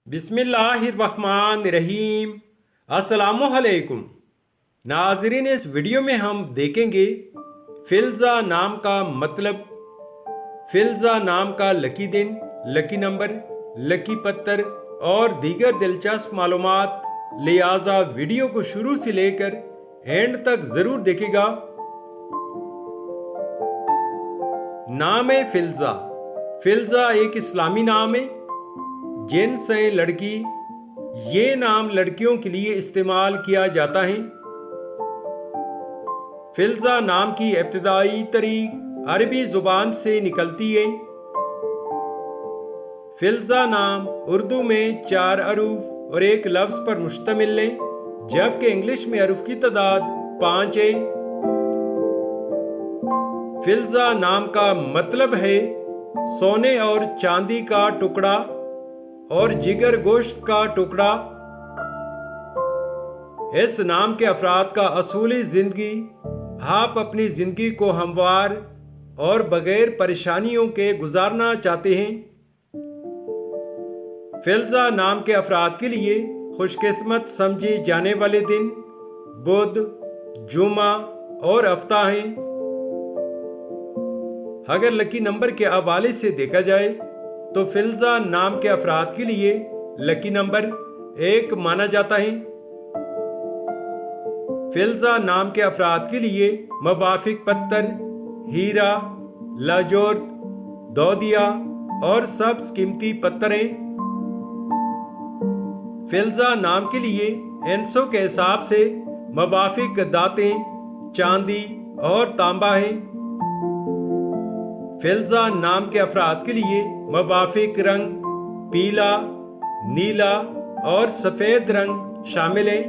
बिस्मिल्लाहिर्रहमानिर्रहीम। अस्सलामुअलैकुम नाजरीन, इस वीडियो में हम देखेंगे फिल्ज़ा नाम का मतलब, फिल्ज़ा नाम का लकी दिन, लकी नंबर, लकी पत्थर और दीगर दिलचस्प मालूमात। लिहाजा वीडियो को शुरू से लेकर एंड तक जरूर देखेगा। नाम है फिल्ज़ा। फिल्ज़ा एक इस्लामी नाम है, जिन्स है लड़की। ये नाम लड़कियों के लिए इस्तेमाल किया जाता है। फिल्ज़ा नाम की इब्तिदाई तारीख अरबी जुबान से निकलती है। फिल्ज़ा नाम उर्दू में 4 अरूफ और एक लफ्ज पर मुश्तमिल है, जबकि इंग्लिश में अरूफ की तादाद 5 है। फिल्ज़ा नाम का मतलब है सोने और चांदी का टुकड़ा और जिगर गोश्त का टुकड़ा। इस नाम के अफराद का असूली जिंदगी, आप अपनी जिंदगी को हमवार और बगैर परेशानियों के गुजारना चाहते हैं। फिल्ज़ा नाम के अफराद के लिए खुशकिस्मत समझे जाने वाले दिन बुध, जुमा और हफ्ता हैं। अगर लकी नंबर के हवाले से देखा जाए तो फिल्ज़ा नाम के अफराद के लिए लकी नंबर 1 माना जाता है। फिल्ज़ा नाम के अफराद के लिए मुवाफिक पत्थर हीरा, लाजोर्द, दौदिया और सब्ज कीमती पत्थर हैं। फिल्ज़ा नाम के लिए एंसों के हिसाब से मुवाफिक दातें चांदी और तांबा हैं। फिल्ज़ा नाम के अफराद के लिए मुवाफिक रंग पीला, नीला और सफेद रंग शामिल है।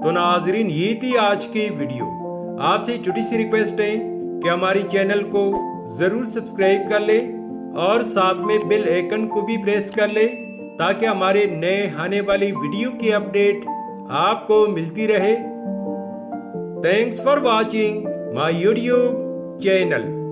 तो नाजरीन, ये थी आज की वीडियो। आपसे छोटी सी रिक्वेस्ट है कि हमारी चैनल को जरूर सब्सक्राइब कर ले और साथ में बेल आइकन को भी प्रेस कर ले, ताकि हमारे नए आने वाली वीडियो की अपडेट आपको मिलती रहे। Thanks for watching my YouTube channel.